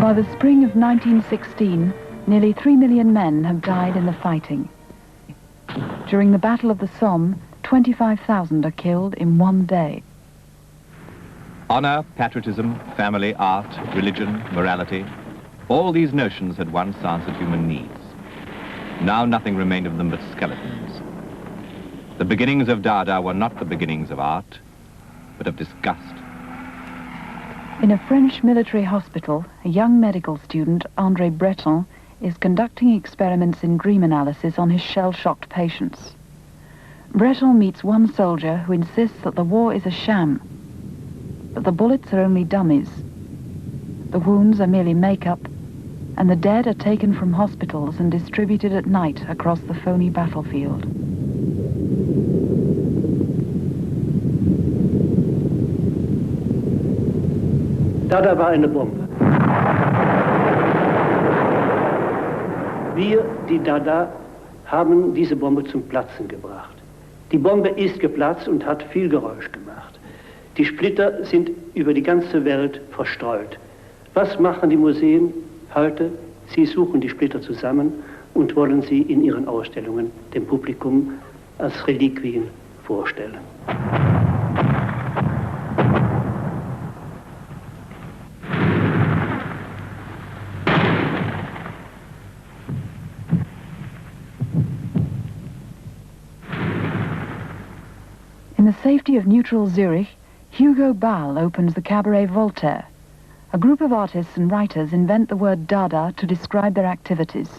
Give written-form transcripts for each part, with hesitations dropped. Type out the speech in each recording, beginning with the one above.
By the spring of 1916, nearly 3 million men have died in the fighting. During the Battle of the Somme, 25,000 are killed in one day. Honor, patriotism, family, art, religion, morality, all these notions had once answered human needs. Now nothing remained of them but skeletons. The beginnings of Dada were not the beginnings of art, but of disgust. In a French military hospital, a young medical student, André Breton, is conducting experiments in dream analysis on his shell-shocked patients. Breton meets one soldier who insists that the war is a sham, but the bullets are only dummies. The wounds are merely makeup, and the dead are taken from hospitals and distributed at night across the phony battlefield. Dada war eine Bombe. Wir, die Dada, haben diese Bombe zum Platzen gebracht. Die Bombe ist geplatzt und hat viel Geräusch gemacht. Die Splitter sind über die ganze Welt verstreut. Was machen die Museen heute? Sie suchen die Splitter zusammen und wollen sie in ihren Ausstellungen dem Publikum als Reliquien vorstellen. In the safety of neutral Zurich, Hugo Ball opens the Cabaret Voltaire. A group of artists and writers invent the word Dada to describe their activities.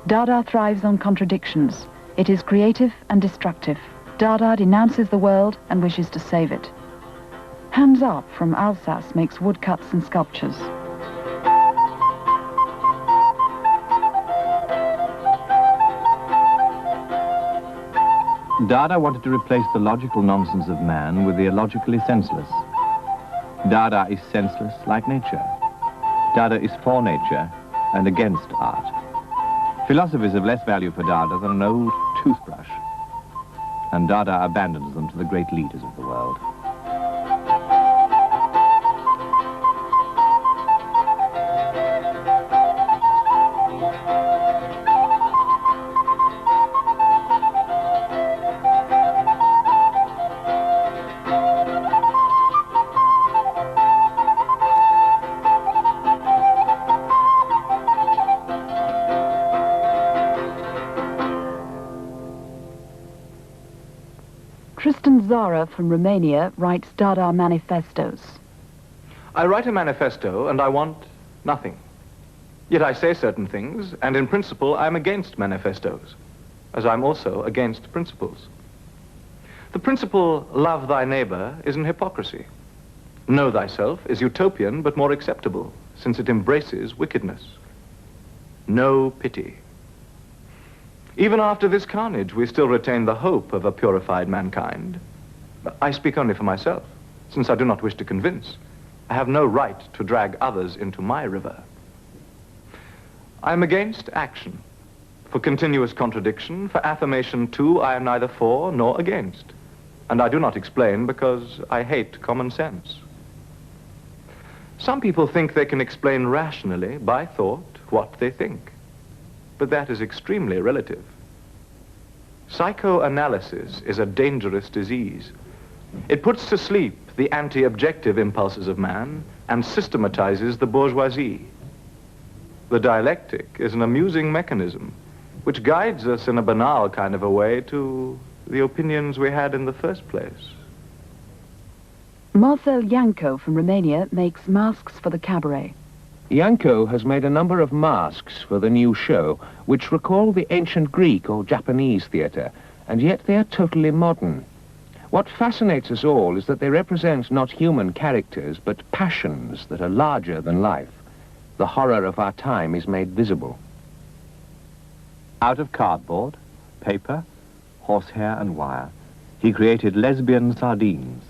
Dada thrives on contradictions. It is creative and destructive. Dada denounces the world and wishes to save it. Hans Arp from Alsace makes woodcuts and sculptures. Dada wanted to replace the logical nonsense of man with the illogically senseless. Dada is senseless like nature. Dada is for nature and against art. Philosophy is of less value for Dada than an old toothbrush, and Dada abandons them to the great leaders of the world. Zara from Romania writes Dada manifestos. I write a manifesto and I want nothing. Yet I say certain things, and in principle I'm against manifestos, as I'm also against principles. The principle, love thy neighbor, is an hypocrisy. Know thyself is utopian but more acceptable, since it embraces wickedness. No pity. Even after this carnage, we still retain the hope of a purified mankind. I speak only for myself, since I do not wish to convince. I have no right to drag others into my river. I am against action. For continuous contradiction, for affirmation too, I am neither for nor against. And I do not explain because I hate common sense. Some people think they can explain rationally, by thought, what they think. But that is extremely relative. Psychoanalysis is a dangerous disease. It puts to sleep the anti-objective impulses of man and systematizes the bourgeoisie. The dialectic is an amusing mechanism which guides us in a banal kind of a way to the opinions we had in the first place. Marcel Janco from Romania makes masks for the cabaret. Janco has made a number of masks for the new show, which recall the ancient Greek or Japanese theatre, and yet they are totally modern. What fascinates us all is that they represent not human characters, but passions that are larger than life. The horror of our time is made visible. Out of cardboard, paper, horsehair and wire, he created lesbian sardines,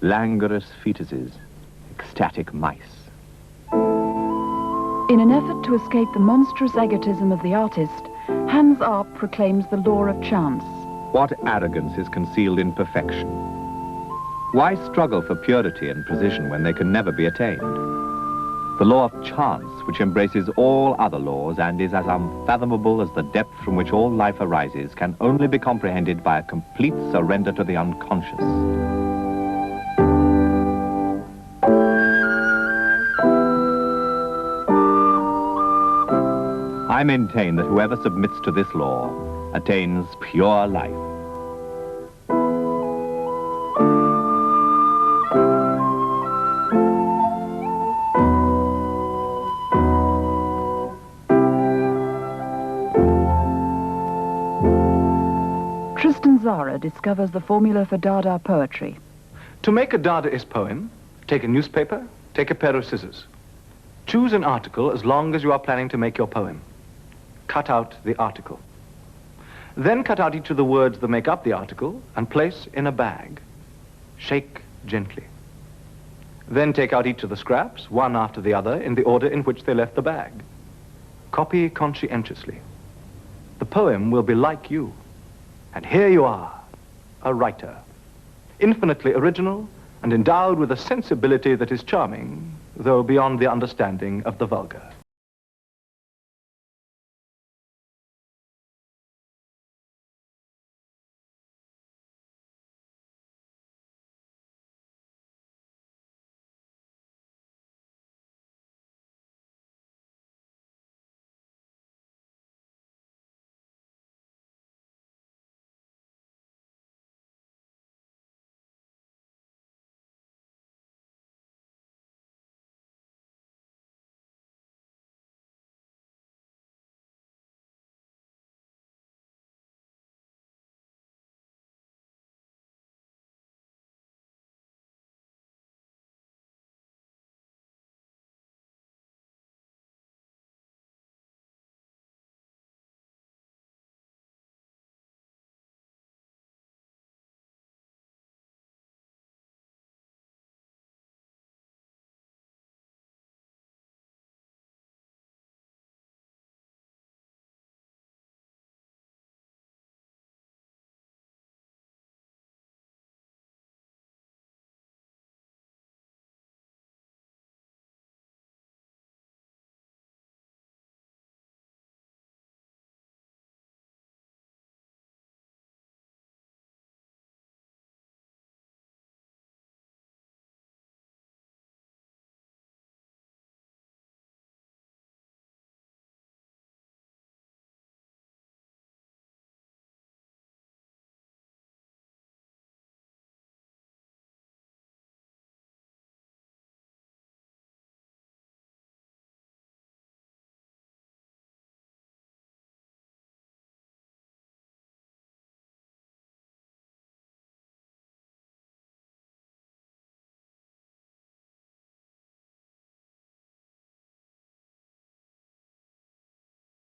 languorous fetuses, ecstatic mice. In an effort to escape the monstrous egotism of the artist, Hans Arp proclaims the law of chance. What arrogance is concealed in perfection? Why struggle for purity and precision when they can never be attained? The law of chance, which embraces all other laws and is as unfathomable as the depth from which all life arises, can only be comprehended by a complete surrender to the unconscious. I maintain that whoever submits to this law attains pure life. Zara discovers the formula for Dada poetry. To make a Dadaist poem, take a newspaper, take a pair of scissors. Choose an article as long as you are planning to make your poem. Cut out the article. Then cut out each of the words that make up the article and place in a bag. Shake gently. Then take out each of the scraps, one after the other, in the order in which they left the bag. Copy conscientiously. The poem will be like you. And here you are, a writer, infinitely original and endowed with a sensibility that is charming, though beyond the understanding of the vulgar.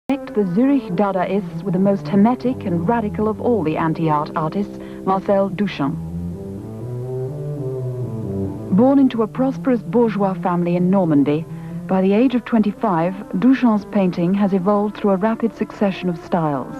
The Zurich Dadaists were the most hermetic and radical of all the anti-art artists, Marcel Duchamp. Born into a prosperous bourgeois family in Normandy, by the age of 25, Duchamp's painting has evolved through a rapid succession of styles.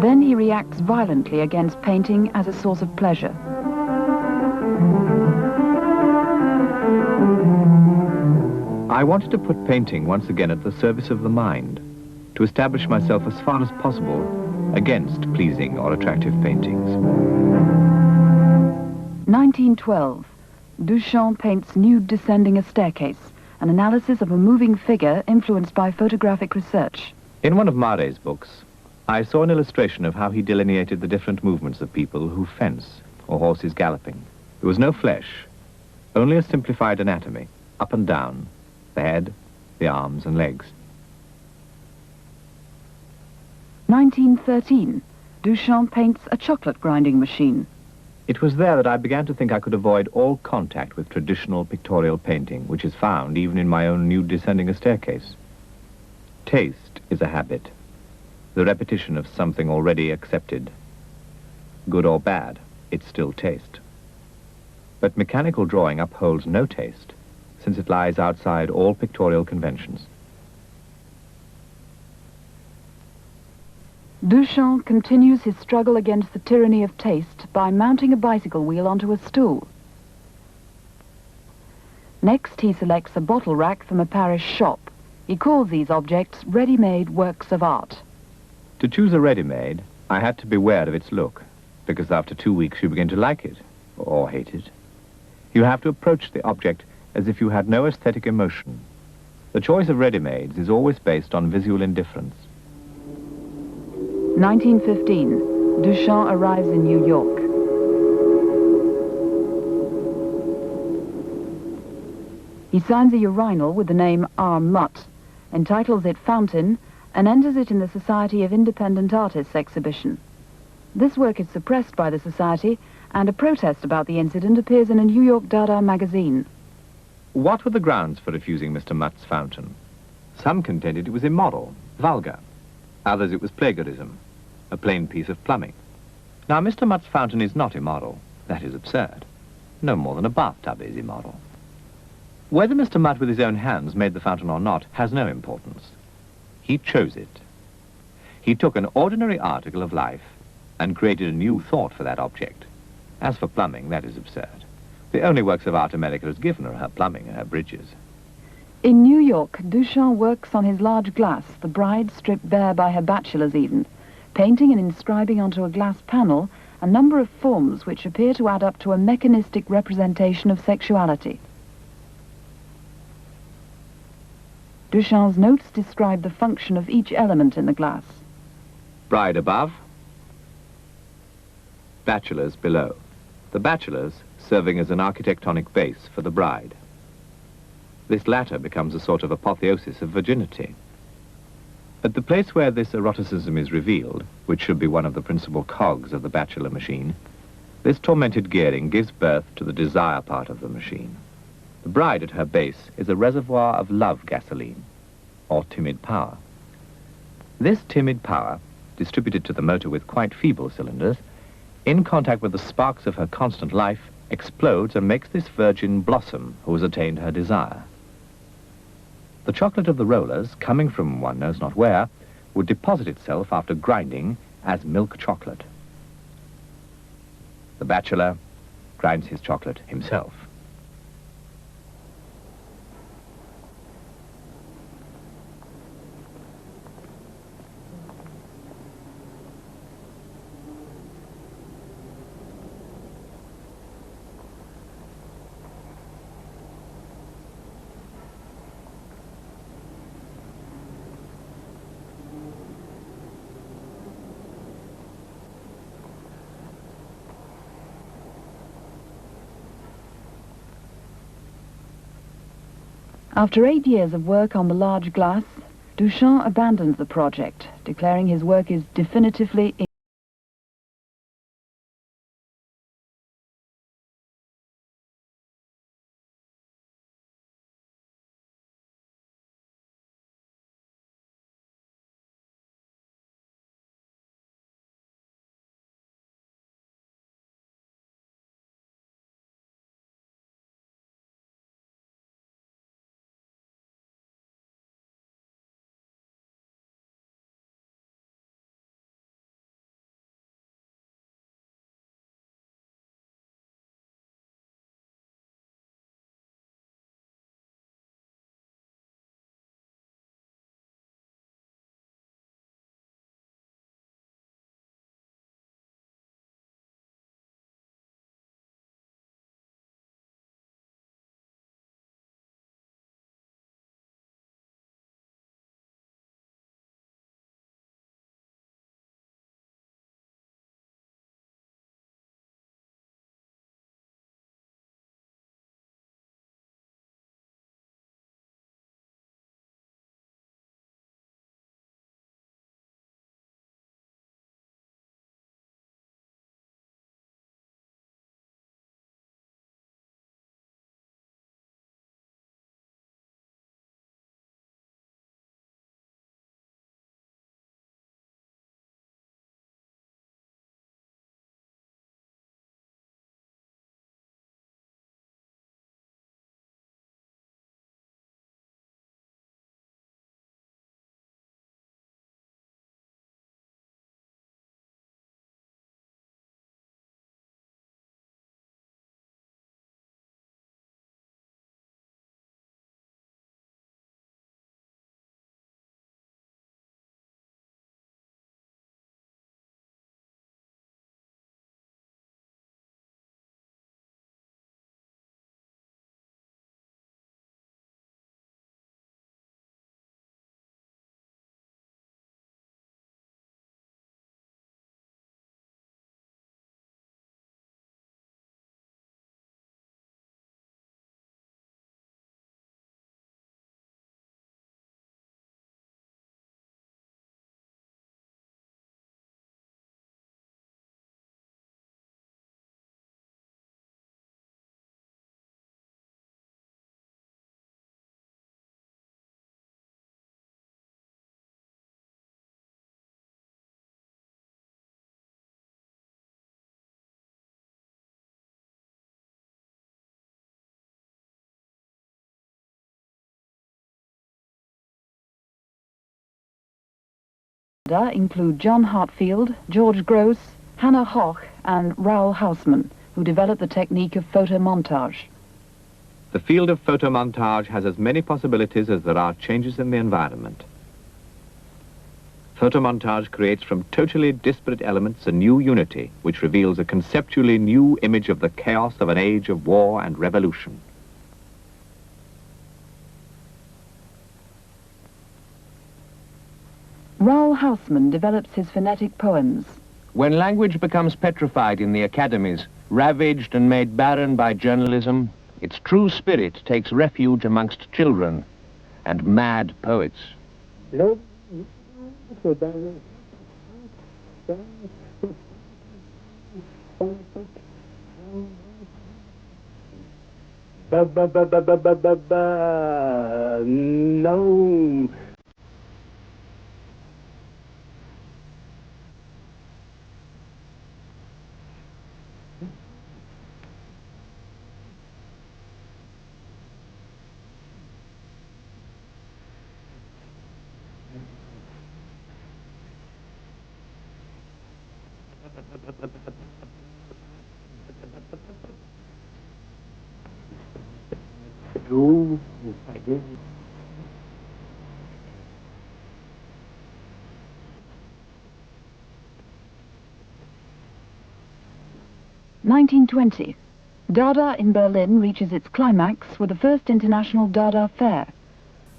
Then he reacts violently against painting as a source of pleasure. I wanted to put painting once again at the service of the mind, to establish myself as far as possible against pleasing or attractive paintings. 1912. Duchamp paints nude descending a staircase, an analysis of a moving figure influenced by photographic research. In one of Mare's books, I saw an illustration of how he delineated the different movements of people who fence or horses galloping. There was no flesh, only a simplified anatomy, up and down, the head, the arms and legs. 1913. Duchamp paints a chocolate grinding machine. It was there that I began to think I could avoid all contact with traditional pictorial painting, which is found even in my own nude descending a staircase. Taste is a habit, the repetition of something already accepted. Good or bad, it's still taste. But mechanical drawing upholds no taste, since it lies outside all pictorial conventions. Duchamp continues his struggle against the tyranny of taste by mounting a bicycle wheel onto a stool. Next, he selects a bottle rack from a Paris shop. He calls these objects ready-made works of art. To choose a ready-made, I had to beware of its look, because after 2 weeks you begin to like it, or hate it. You have to approach the object as if you had no aesthetic emotion. The choice of ready-mades is always based on visual indifference. 1915. Duchamp arrives in New York. He signs a urinal with the name R. Mutt, entitles it Fountain, and enters it in the Society of Independent Artists exhibition. This work is suppressed by the Society, and a protest about the incident appears in a New York Dada magazine. What were the grounds for refusing Mr. Mutt's fountain? Some contended it was immoral, vulgar. Others it was plagiarism, a plain piece of plumbing. Now, Mr. Mutt's fountain is not immoral. That is absurd. No more than a bathtub is immoral. Whether Mr. Mutt with his own hands made the fountain or not has no importance. He chose it. He took an ordinary article of life and created a new thought for that object. As for plumbing, that is absurd. The only works of art America has given are her plumbing and her bridges. In New York, Duchamp works on his large glass, the bride stripped bare by her bachelor's Eden, painting and inscribing onto a glass panel a number of forms which appear to add up to a mechanistic representation of sexuality. Duchamp's notes describe the function of each element in the glass. Bride above, bachelors below. The bachelors serving as an architectonic base for the bride. This latter becomes a sort of apotheosis of virginity. At the place where this eroticism is revealed, which should be one of the principal cogs of the bachelor machine, this tormented gearing gives birth to the desire part of the machine. The bride at her base is a reservoir of love gasoline, or timid power. This timid power, distributed to the motor with quite feeble cylinders, in contact with the sparks of her constant life, explodes and makes this virgin blossom who has attained her desire. The chocolate of the rollers, coming from one knows not where, would deposit itself after grinding as milk chocolate. The bachelor grinds his chocolate himself. After 8 years of work on the large glass, Duchamp abandons the project, declaring his work is definitively Dada include John Hartfield, George Gross, Hannah Hoch, and Raoul Haussmann, who developed the technique of photomontage. The field of photomontage has as many possibilities as there are changes in the environment. Photomontage creates from totally disparate elements a new unity, which reveals a conceptually new image of the chaos of an age of war and revolution. Raoul Haussmann develops his phonetic poems. When language becomes petrified in the academies, ravaged and made barren by journalism, its true spirit takes refuge amongst children and mad poets. No. No. No, I didn't. (1920). Dada in Berlin reaches its climax with the first International Dada Fair.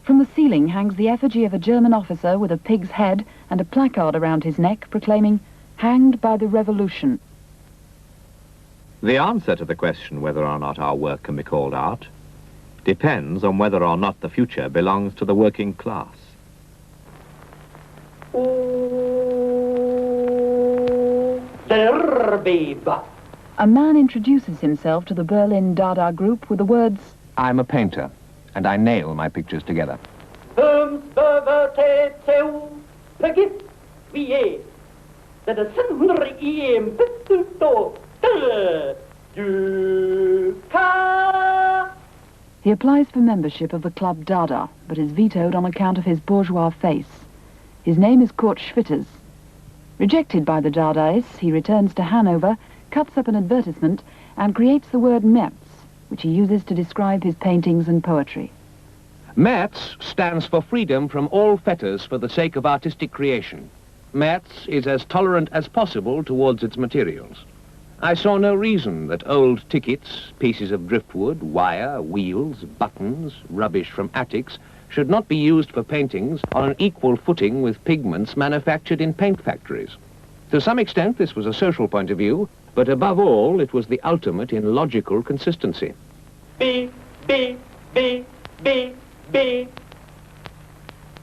From the ceiling hangs the effigy of a German officer with a pig's head and a placard around his neck proclaiming, "Hanged by the Revolution." The answer to the question whether or not our work can be called art depends on whether or not the future belongs to the working class. A man introduces himself to the Berlin Dada group with the words, I'm a painter, and I nail my pictures together. He applies for membership of the club Dada, but is vetoed on account of his bourgeois face. His name is Kurt Schwitters. Rejected by the Dadaists, he returns to Hanover, cuts up an advertisement, and creates the word Metz, which he uses to describe his paintings and poetry. Metz stands for freedom from all fetters for the sake of artistic creation. Metz is as tolerant as possible towards its materials. I saw no reason that old tickets, pieces of driftwood, wire, wheels, buttons, rubbish from attics, should not be used for paintings on an equal footing with pigments manufactured in paint factories. To some extent, this was a social point of view, but above all, it was the ultimate in logical consistency. B, B, B, B, B.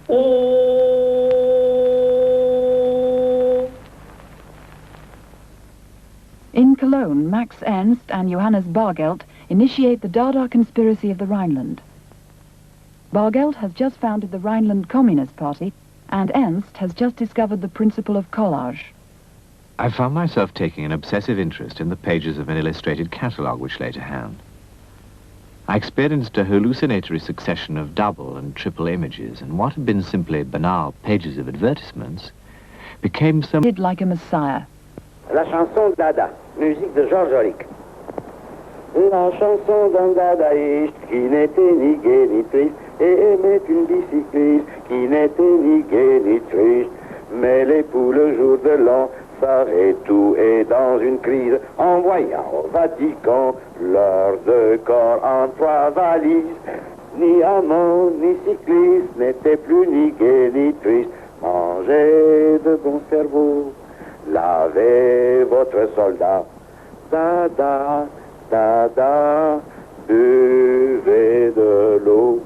Oh. In Cologne, Max Ernst and Johannes Bargeld initiate the Dada conspiracy of the Rhineland. Bargeld has just founded the Rhineland Communist Party, and Ernst has just discovered the principle of collage. I found myself taking an obsessive interest in the pages of an illustrated catalogue which lay to hand. I experienced a hallucinatory succession of double and triple images, and what had been simply banal pages of advertisements became so... Like a messiah. La chanson Dada, musique de Zurich. La chanson d'un dadaïste qui n'était ni gai ni triste et aimait une bicycliste qui n'était ni gai ni triste. Mais l'époux le jour de l'an s'arrête tout et dans une crise en voyant au Vatican leurs deux corps en trois valises. Ni amant ni cycliste n'était plus ni gai ni triste. Mangez de bon cerveau. Lavez votre soldat, Dada, Dada, buvez de l'eau.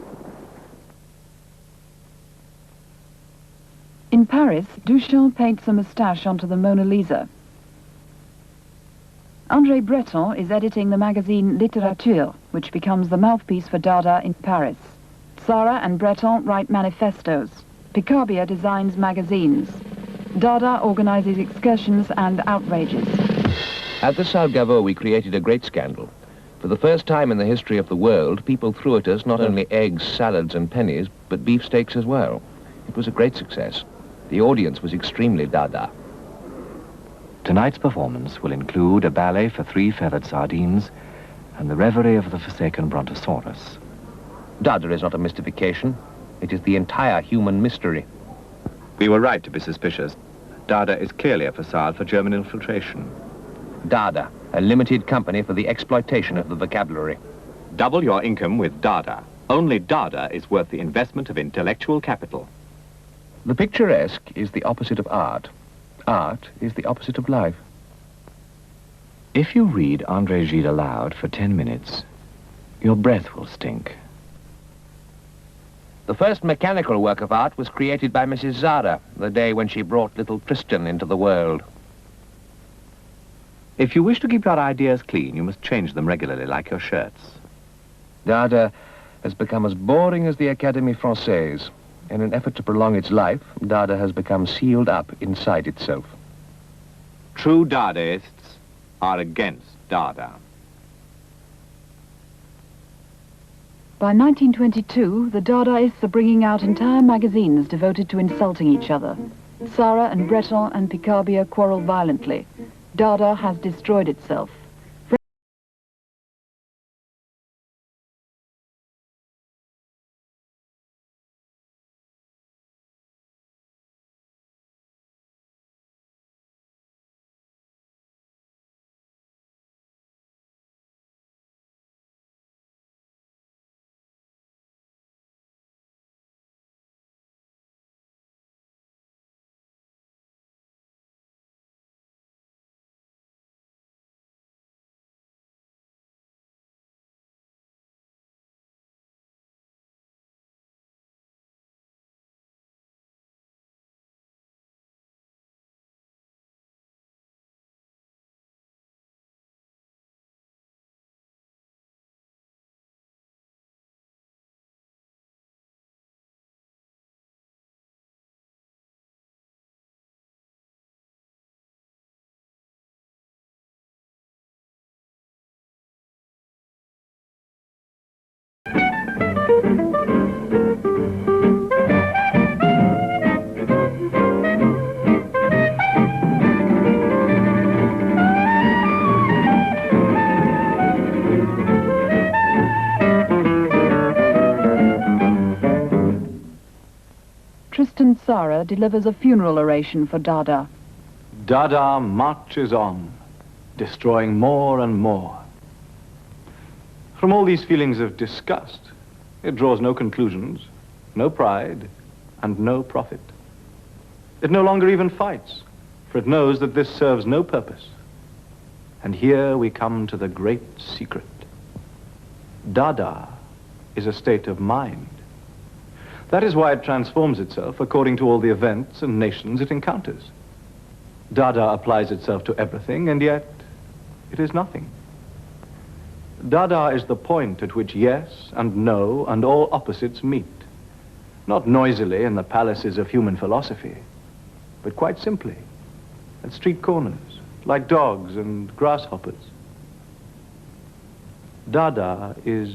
In Paris, Duchamp paints a moustache onto the Mona Lisa. André Breton is editing the magazine Littérature, which becomes the mouthpiece for Dada in Paris. Sarah and Breton write manifestos. Picabia designs magazines. Dada organizes excursions and outrages. At the Salgavo, we created a great scandal. For the first time in the history of the world, people threw at us not only eggs, salads and pennies, but beefsteaks as well. It was a great success. The audience was extremely Dada. Tonight's performance will include a ballet for 3 feathered sardines and the reverie of the forsaken brontosaurus. Dada is not a mystification. It is the entire human mystery. We were right to be suspicious. Dada is clearly a facade for German infiltration. Dada, a limited company for the exploitation of the vocabulary. Double your income with Dada. Only Dada is worth the investment of intellectual capital. The picturesque is the opposite of art. Art is the opposite of life. If you read André Gide aloud for 10 minutes, your breath will stink. The first mechanical work of art was created by Mrs. Zara, the day when she brought little Tristan into the world. If you wish to keep your ideas clean, you must change them regularly, like your shirts. Dada has become as boring as the Académie Française. In an effort to prolong its life, Dada has become sealed up inside itself. True Dadaists are against Dada. By 1922, the Dadaists are bringing out entire magazines devoted to insulting each other. Sarah and Breton and Picabia quarrel violently. Dada has destroyed itself. Tristan Tzara delivers a funeral oration for Dada. Dada marches on, destroying more and more. From all these feelings of disgust, it draws no conclusions, no pride, and no profit. It no longer even fights, for it knows that this serves no purpose. And here we come to the great secret. Dada is a state of mind. That is why it transforms itself according to all the events and nations it encounters. Dada applies itself to everything, and yet it is nothing. Dada is the point at which yes and no and all opposites meet. Not noisily in the palaces of human philosophy, but quite simply at street corners, like dogs and grasshoppers. Dada is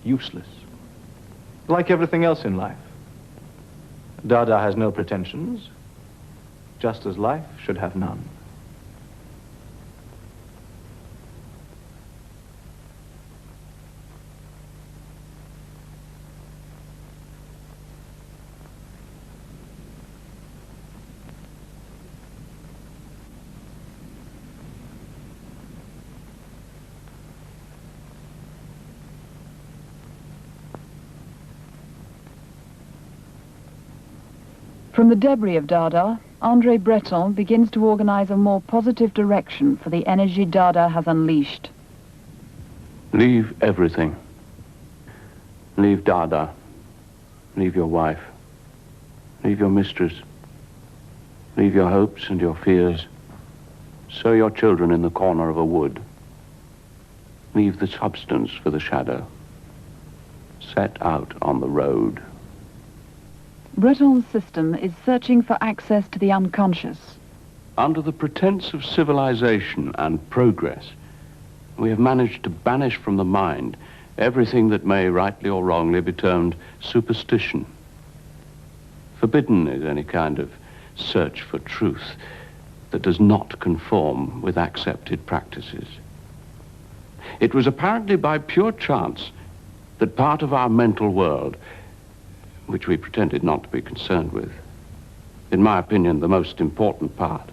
useless, like everything else in life. Dada has no pretensions, just as life should have none. From the debris of Dada, André Breton begins to organize a more positive direction for the energy Dada has unleashed. Leave everything. Leave Dada. Leave your wife. Leave your mistress. Leave your hopes and your fears. Sow your children in the corner of a wood. Leave the substance for the shadow. Set out on the road. Breton's system is searching for access to the unconscious. Under the pretense of civilization and progress, we have managed to banish from the mind everything that may, rightly or wrongly, be termed superstition. Forbidden is any kind of search for truth that does not conform with accepted practices. It was apparently by pure chance that part of our mental world, which we pretended not to be concerned with, in my opinion, the most important part,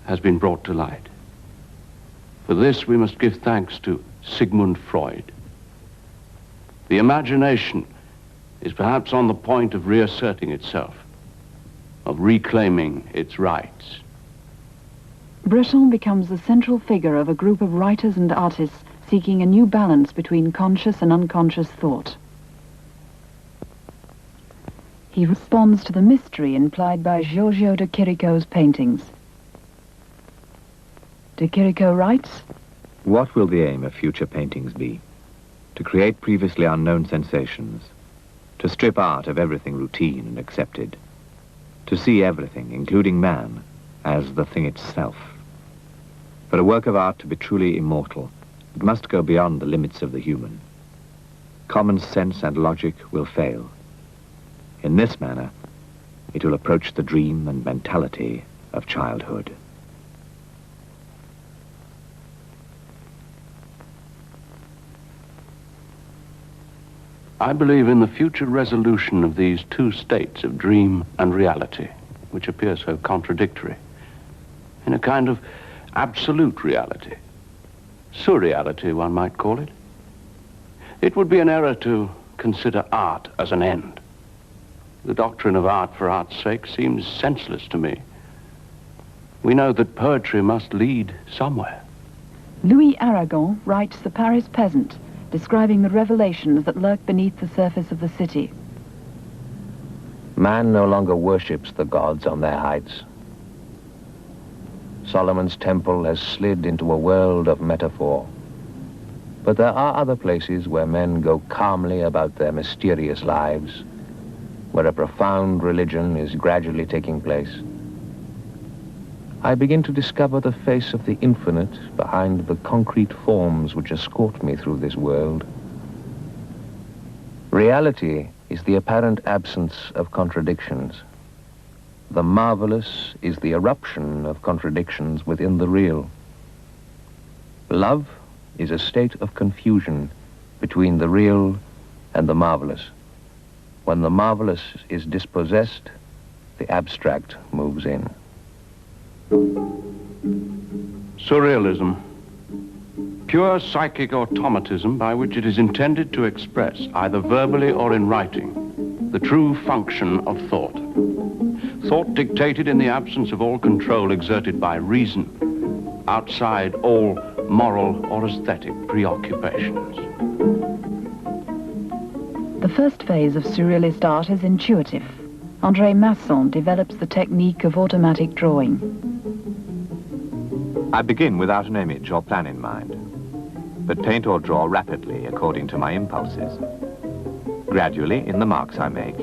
has been brought to light. For this, we must give thanks to Sigmund Freud. The imagination is perhaps on the point of reasserting itself, of reclaiming its rights. Breton becomes the central figure of a group of writers and artists seeking a new balance between conscious and unconscious thought. He responds to the mystery implied by Giorgio de Chirico's paintings. De Chirico writes, What will the aim of future paintings be? To create previously unknown sensations, to strip art of everything routine and accepted, to see everything, including man, as the thing itself. For a work of art to be truly immortal, it must go beyond the limits of the human. Common sense and logic will fail. In this manner, it will approach the dream and mentality of childhood. I believe in the future resolution of these two states of dream and reality, which appear so contradictory, in a kind of absolute reality. Surreality, one might call it. It would be an error to consider art as an end. The doctrine of art for art's sake seems senseless to me. We know that poetry must lead somewhere. Louis Aragon writes The Paris Peasant, describing the revelations that lurk beneath the surface of the city. Man no longer worships the gods on their heights. Solomon's temple has slid into a world of metaphor. But there are other places where men go calmly about their mysterious lives, where a profound religion is gradually taking place. I begin to discover the face of the infinite behind the concrete forms which escort me through this world. Reality is the apparent absence of contradictions. The marvelous is the eruption of contradictions within the real. Love is a state of confusion between the real and the marvelous. When the marvelous is dispossessed, the abstract moves in. Surrealism, pure psychic automatism by which it is intended to express, either verbally or in writing, the true function of thought. Thought dictated in the absence of all control exerted by reason, outside all moral or aesthetic preoccupations. The first phase of Surrealist art is intuitive. André Masson develops the technique of automatic drawing. I begin without an image or plan in mind, but paint or draw rapidly according to my impulses. Gradually, in the marks I make,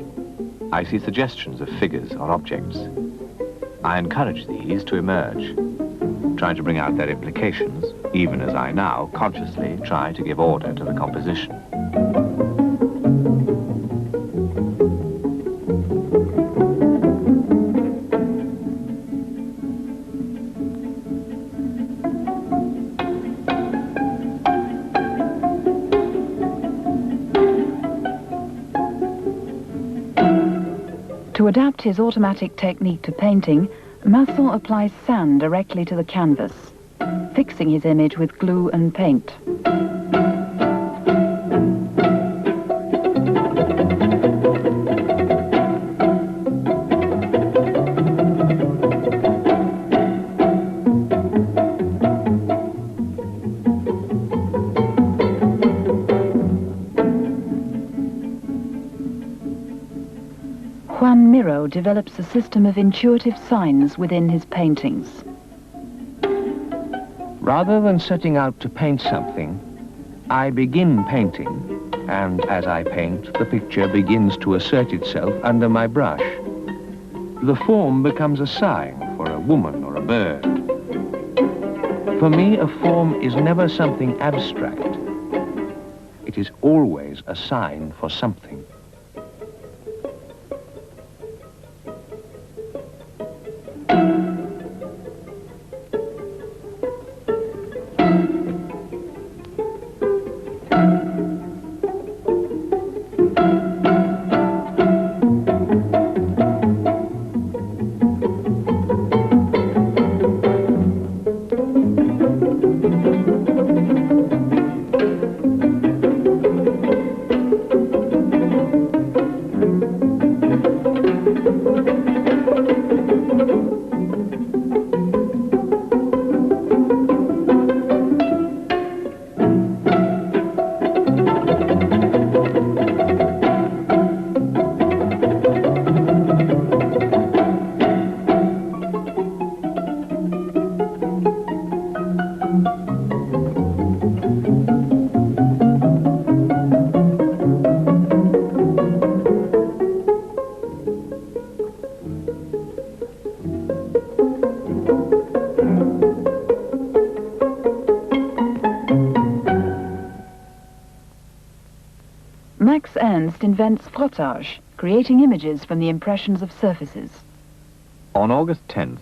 I see suggestions of figures or objects. I encourage these to emerge, trying to bring out their implications, even as I now consciously try to give order to the composition. To adapt his automatic technique to painting, Masson applies sand directly to the canvas, fixing his image with glue and paint. Develops a system of intuitive signs within his paintings. Rather than setting out to paint something, I begin painting, and as I paint, the picture begins to assert itself under my brush. The form becomes a sign for a woman or a bird. For me, a form is never something abstract. It is always a sign for something. Max Ernst invents frottage, creating images from the impressions of surfaces. On August 10th,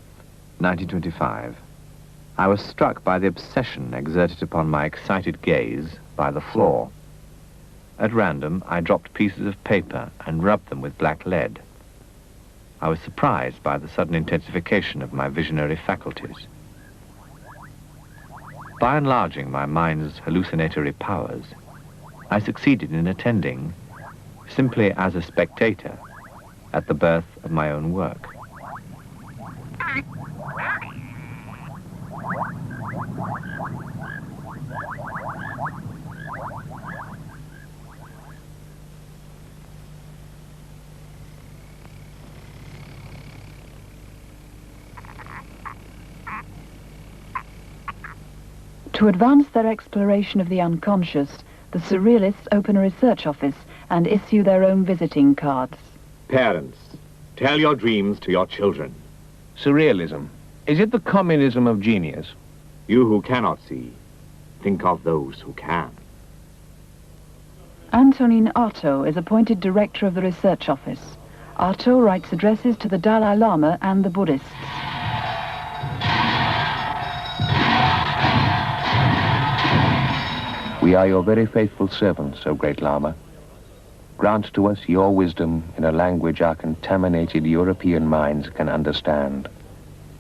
1925, I was struck by the obsession exerted upon my excited gaze by the floor. At random, I dropped pieces of paper and rubbed them with black lead. I was surprised by the sudden intensification of my visionary faculties. By enlarging my mind's hallucinatory powers, I succeeded in attending, simply as a spectator, at the birth of my own work. To advance their exploration of the unconscious, the Surrealists open a research office and issue their own visiting cards. Parents, tell your dreams to your children. Surrealism. Is it the communism of genius? You who cannot see, think of those who can. Antonin Artaud is appointed director of the research office. Artaud writes addresses to the Dalai Lama and the Buddhists. We are your very faithful servants, O great Lama. Grant to us your wisdom in a language our contaminated European minds can understand.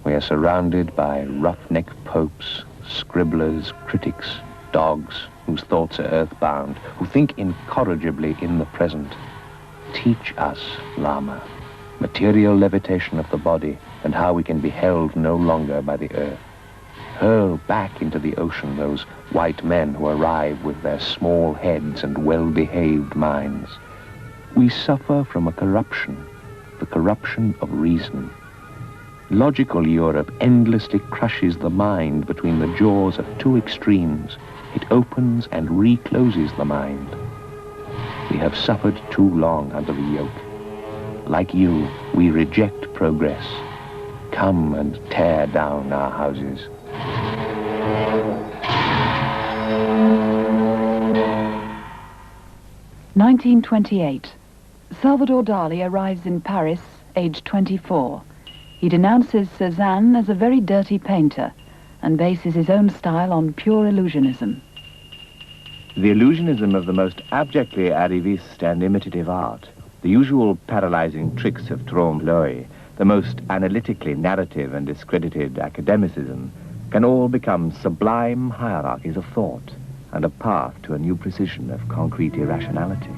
We are surrounded by roughneck popes, scribblers, critics, dogs, whose thoughts are earthbound, who think incorrigibly in the present. Teach us, Lama, material levitation of the body and how we can be held no longer by the earth. Hurl back into the ocean those white men who arrive with their small heads and well-behaved minds. We suffer from a corruption, the corruption of reason. Logical Europe endlessly crushes the mind between the jaws of two extremes. It opens and recloses the mind. We have suffered too long under the yoke. Like you, we reject progress. Come and tear down our houses. 1928. Salvador Dali arrives in Paris, aged 24. He denounces Cézanne as a very dirty painter and bases his own style on pure illusionism. The illusionism of the most abjectly arriviste and imitative art, the usual paralyzing tricks of trompe-l'oeil, the most analytically narrative and discredited academicism, can all become sublime hierarchies of thought and a path to a new precision of concrete irrationality.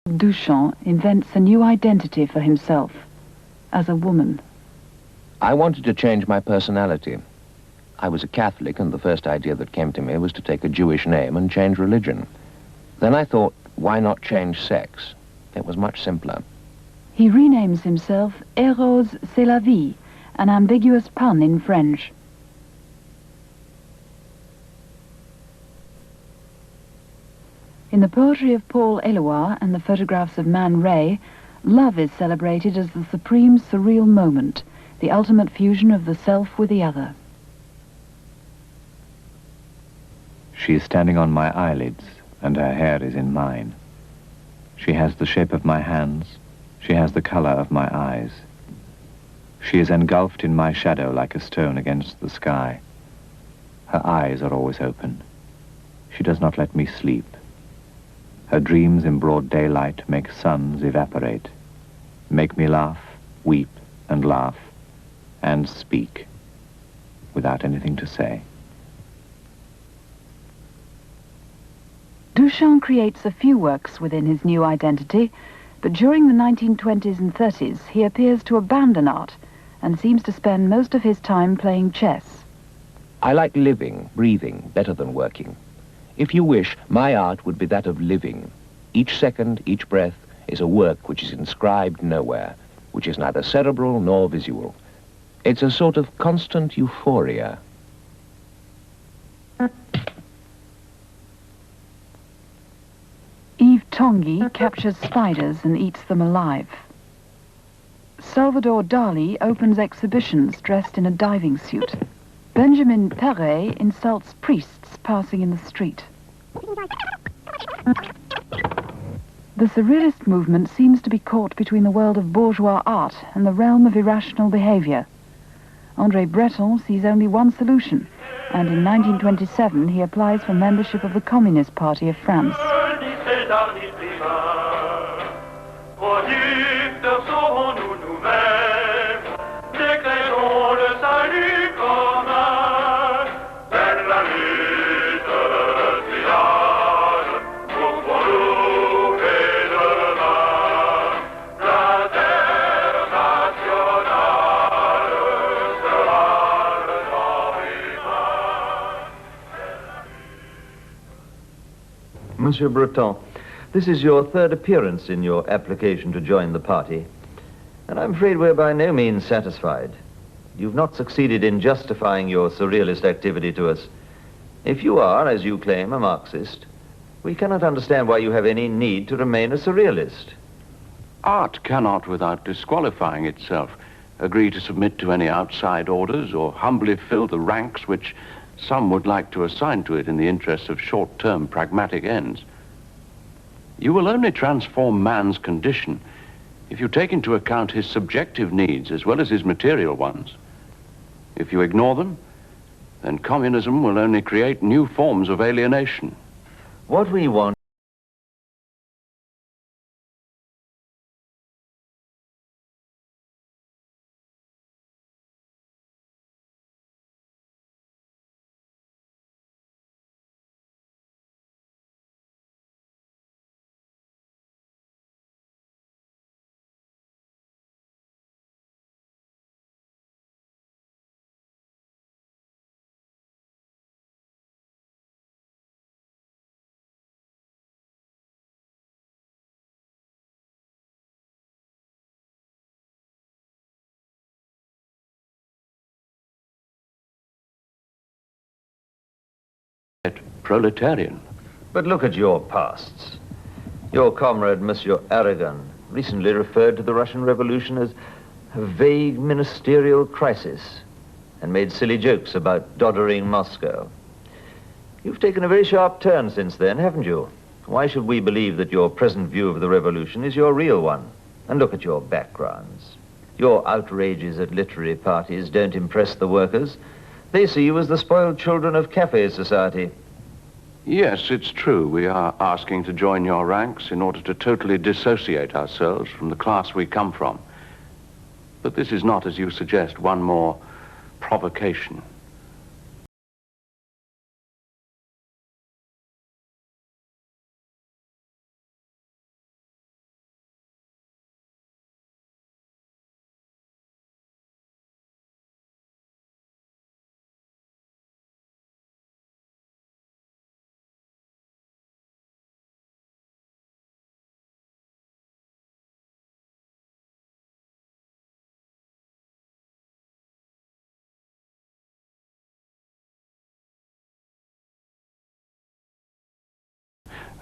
Duchamp invents a new identity for himself, as a woman. I wanted to change my personality. I was a Catholic, and the first idea that came to me was to take a Jewish name and change religion. Then I thought, why not change sex? It was much simpler. He renames himself Eros c'est la vie, an ambiguous pun in French. In the poetry of Paul Éluard and the photographs of Man Ray, love is celebrated as the supreme surreal moment, the ultimate fusion of the self with the other. She is standing on my eyelids, and her hair is in mine. She has the shape of my hands. She has the color of my eyes. She is engulfed in my shadow like a stone against the sky. Her eyes are always open. She does not let me sleep. Her dreams in broad daylight make suns evaporate, make me laugh, weep, and laugh, and speak, without anything to say. Duchamp creates a few works within his new identity, but during the 1920s and 30s he appears to abandon art and seems to spend most of his time playing chess. I like living, breathing, better than working. If you wish, my art would be that of living. Each second, each breath is a work which is inscribed nowhere, which is neither cerebral nor visual. It's a sort of constant euphoria. Yves Tanguy captures spiders and eats them alive. Salvador Dali opens exhibitions dressed in a diving suit. Benjamin Perret insults priests passing in the street. The Surrealist movement seems to be caught between the world of bourgeois art and the realm of irrational behavior. André Breton sees only one solution, and in 1927 he applies for membership of the Communist Party of France. Monsieur Breton, this is your third appearance in your application to join the party, and I'm afraid we're by no means satisfied. You've not succeeded in justifying your surrealist activity to us. If you are, as you claim, a Marxist, we cannot understand why you have any need to remain a surrealist. Art cannot, without disqualifying itself, agree to submit to any outside orders or humbly fill the ranks which some would like to assign to it in the interests of short-term pragmatic ends. You will only transform man's condition if you take into account his subjective needs as well as his material ones. If you ignore them, then communism will only create new forms of alienation. What we want proletarian. But look at your pasts. Your comrade, Monsieur Aragon, recently referred to the Russian Revolution as a vague ministerial crisis and made silly jokes about doddering Moscow. You've taken a very sharp turn since then, haven't you? Why should we believe that your present view of the revolution is your real one? And look at your backgrounds. Your outrages at literary parties don't impress the workers. They see you as the spoiled children of cafe society. Yes, it's true. We are asking to join your ranks in order to totally dissociate ourselves from the class we come from. But this is not, as you suggest, one more provocation.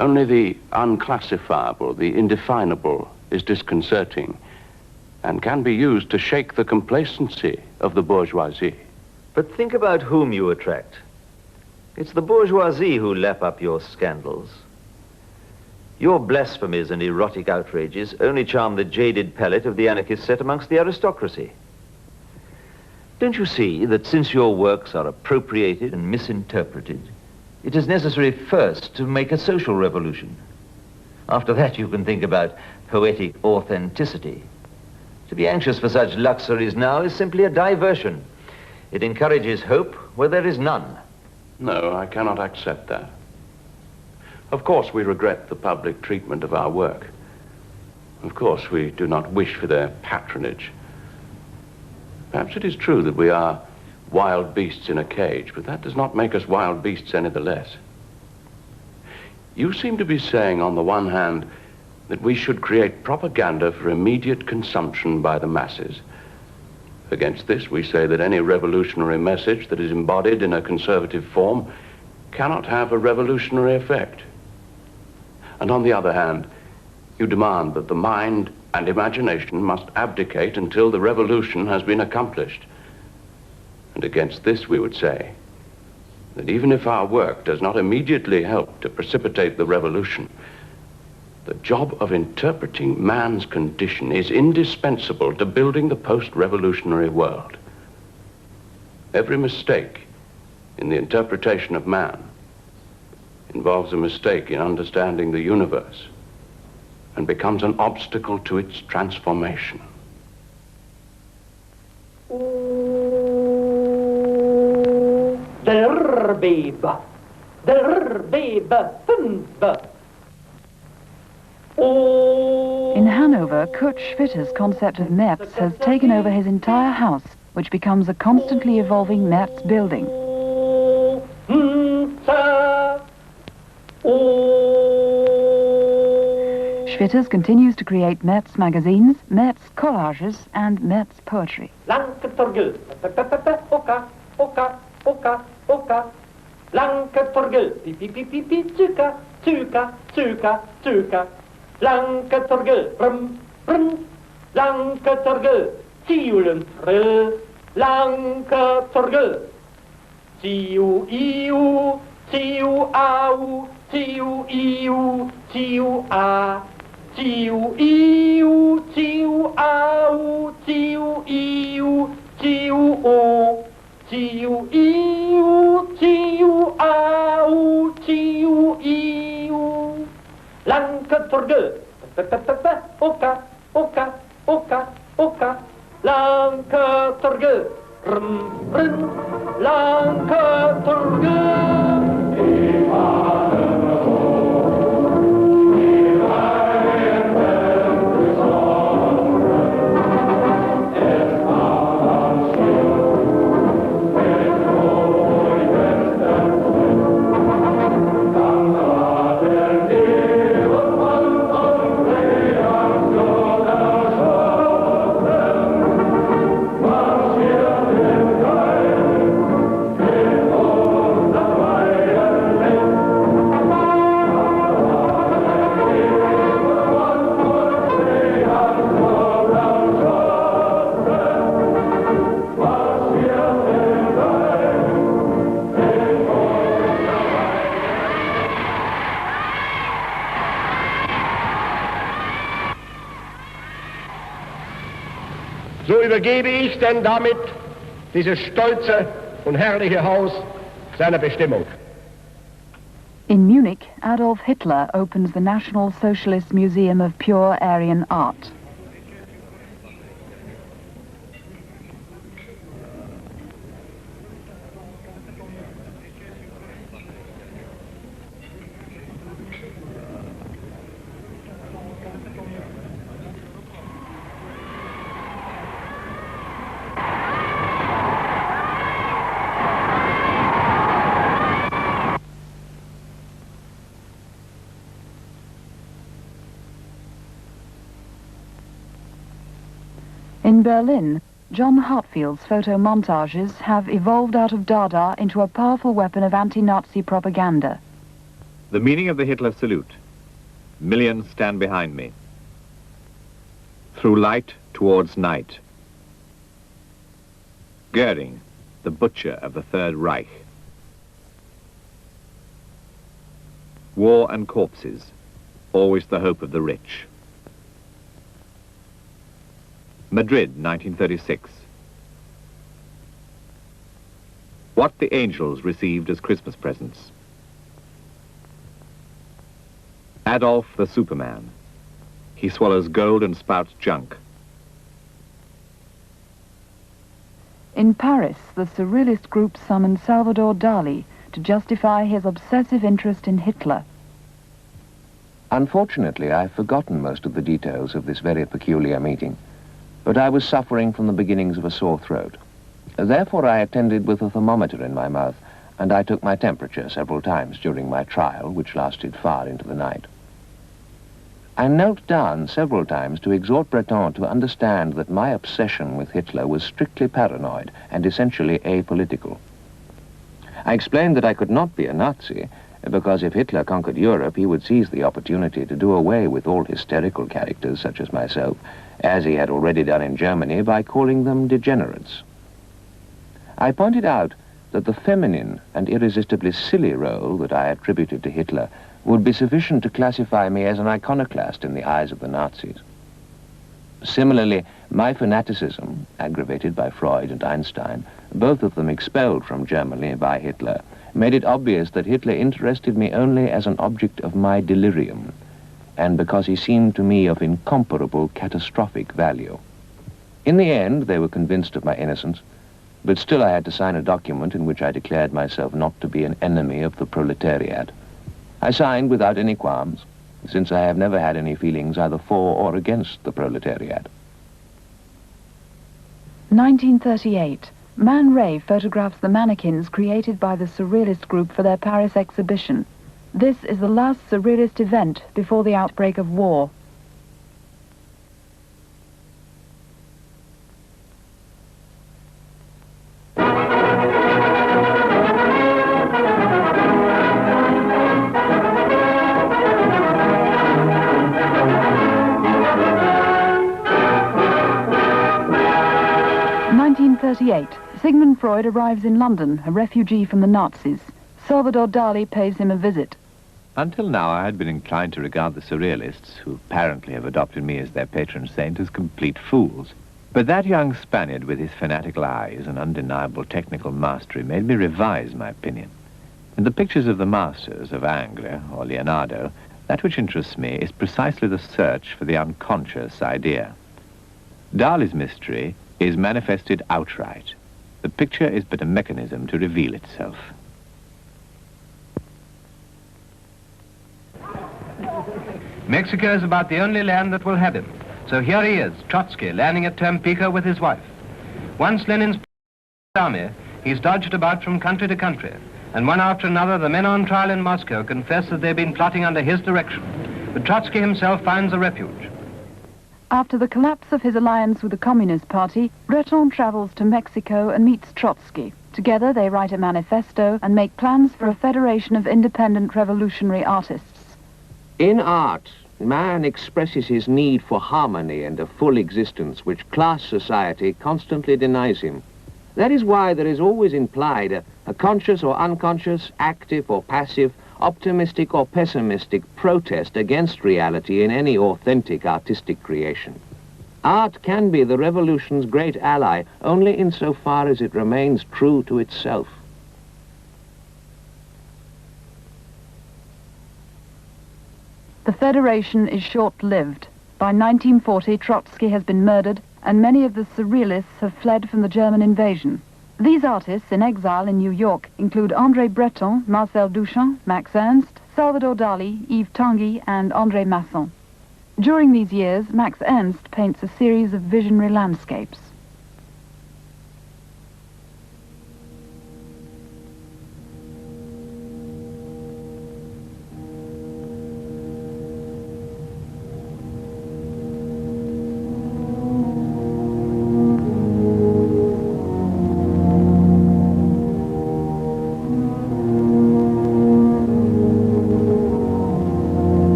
Only the unclassifiable, the indefinable, is disconcerting and can be used to shake the complacency of the bourgeoisie. But think about whom you attract. It's the bourgeoisie who lap up your scandals. Your blasphemies and erotic outrages only charm the jaded palate of the anarchist set amongst the aristocracy. Don't you see that since your works are appropriated and misinterpreted, it is necessary first to make a social revolution? After that, you can think about poetic authenticity. To be anxious for such luxuries now is simply a diversion. It encourages hope where there is none. No, I cannot accept that. Of course, we regret the public treatment of our work. Of course, we do not wish for their patronage. Perhaps it is true that we are wild beasts in a cage, but that does not make us wild beasts any the less. You seem to be saying, on the one hand, that we should create propaganda for immediate consumption by the masses. Against this, we say that any revolutionary message that is embodied in a conservative form cannot have a revolutionary effect. And on the other hand, you demand that the mind and imagination must abdicate until the revolution has been accomplished. And against this, we would say that even if our work does not immediately help to precipitate the revolution, the job of interpreting man's condition is indispensable to building the post-revolutionary world. Every mistake in the interpretation of man involves a mistake in understanding the universe and becomes an obstacle to its transformation. Der Bebe, 5. In Hanover, Kurt Schwitter's concept of Metz has taken over his entire house, which becomes a constantly evolving Metz building. Schwitters continues to create Metz magazines, Metz collages, and Metz poetry. Lanke oka, oka, oka, oka. Lanke torgel, pi pi pi pi pi, tsuka, tsuka, tsuka, tsuka. Lanke torgel, brum, brum. Lanke torgel, tiulen trill. Lanke torgel, tiu iu, tiu au, tiu iu, tiu a. Tiu iu, tiu au, tiu iu, tiu o. Tiu iu, tiu au, tiu iu. Lanke torgel, oka, oka, oka, oka. Lanke torgel, rum, rum. Lanke torgel. So übergebe ich denn damit dieses stolze und herrliche Haus seiner Bestimmung. In Munich, Adolf Hitler opens the National Socialist Museum of Pure Aryan Art. In Berlin, John Hartfield's photo montages have evolved out of Dada into a powerful weapon of anti-Nazi propaganda. The meaning of the Hitler salute. Millions stand behind me. Through light towards night. Goering, the butcher of the Third Reich. War and corpses, always the hope of the rich. Madrid, 1936. What the angels received as Christmas presents. Adolf the Superman. He swallows gold and spouts junk. In Paris, the Surrealist group summoned Salvador Dali to justify his obsessive interest in Hitler. Unfortunately, I've forgotten most of the details of this very peculiar meeting, but I was suffering from the beginnings of a sore throat. Therefore, I attended with a thermometer in my mouth, and I took my temperature several times during my trial, which lasted far into the night. I knelt down several times to exhort Breton to understand that my obsession with Hitler was strictly paranoid and essentially apolitical. I explained that I could not be a Nazi, because if Hitler conquered Europe, he would seize the opportunity to do away with all hysterical characters such as myself, as he had already done in Germany by calling them degenerates. I pointed out that the feminine and irresistibly silly role that I attributed to Hitler would be sufficient to classify me as an iconoclast in the eyes of the Nazis. Similarly, my fanaticism, aggravated by Freud and Einstein, both of them expelled from Germany by Hitler, made it obvious that Hitler interested me only as an object of my delirium, and because he seemed to me of incomparable catastrophic value. In the end, they were convinced of my innocence, but still I had to sign a document in which I declared myself not to be an enemy of the proletariat. I signed without any qualms, since I have never had any feelings either for or against the proletariat. 1938. Man Ray photographs the mannequins created by the Surrealist group for their Paris exhibition. This is the last Surrealist event before the outbreak of war. Sigmund Freud arrives in London, a refugee from the Nazis. Salvador Dali pays him a visit. Until now, I had been inclined to regard the Surrealists, who apparently have adopted me as their patron saint, as complete fools. But that young Spaniard with his fanatical eyes and undeniable technical mastery made me revise my opinion. In the pictures of the masters of Ingres or Leonardo, that which interests me is precisely the search for the unconscious idea. Dali's mystery is manifested outright. The picture is but a mechanism to reveal itself. Mexico is about the only land that will have him. So here he is, Trotsky, landing at Tampico with his wife. Once Lenin's army, he's dodged about from country to country, and one after another the men on trial in Moscow confess that they've been plotting under his direction. But Trotsky himself finds a refuge. After the collapse of his alliance with the Communist Party, Breton travels to Mexico and meets Trotsky. Together they write a manifesto and make plans for a federation of independent revolutionary artists. In art, man expresses his need for harmony and a full existence which class society constantly denies him. That is why there is always implied a conscious or unconscious, active or passive, optimistic or pessimistic protest against reality in any authentic artistic creation. Art can be the revolution's great ally only insofar as it remains true to itself. The Federation is short-lived. By 1940, Trotsky has been murdered, and many of the Surrealists have fled from the German invasion. These artists in exile in New York include André Breton, Marcel Duchamp, Max Ernst, Salvador Dali, Yves Tanguy, and André Masson. During these years, Max Ernst paints a series of visionary landscapes.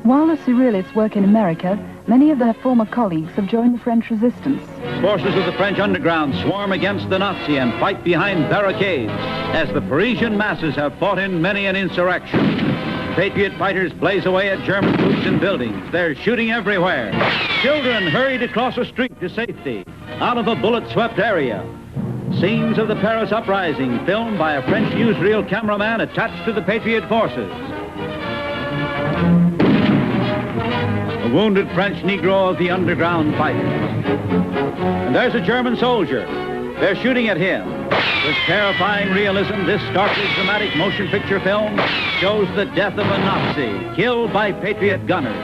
While the Surrealists work in America, many of their former colleagues have joined the French resistance. Forces of the French underground swarm against the Nazi and fight behind barricades as the Parisian masses have fought in many an insurrection. Patriot fighters blaze away at German troops and buildings. They're shooting everywhere. Children hurried across a street to safety, out of a bullet-swept area. Scenes of the Paris uprising filmed by a French newsreel cameraman attached to the Patriot forces. A wounded French Negro of the underground fighters. And there's a German soldier. They're shooting at him. With terrifying realism, this starkly dramatic motion picture film shows the death of a Nazi killed by Patriot gunners.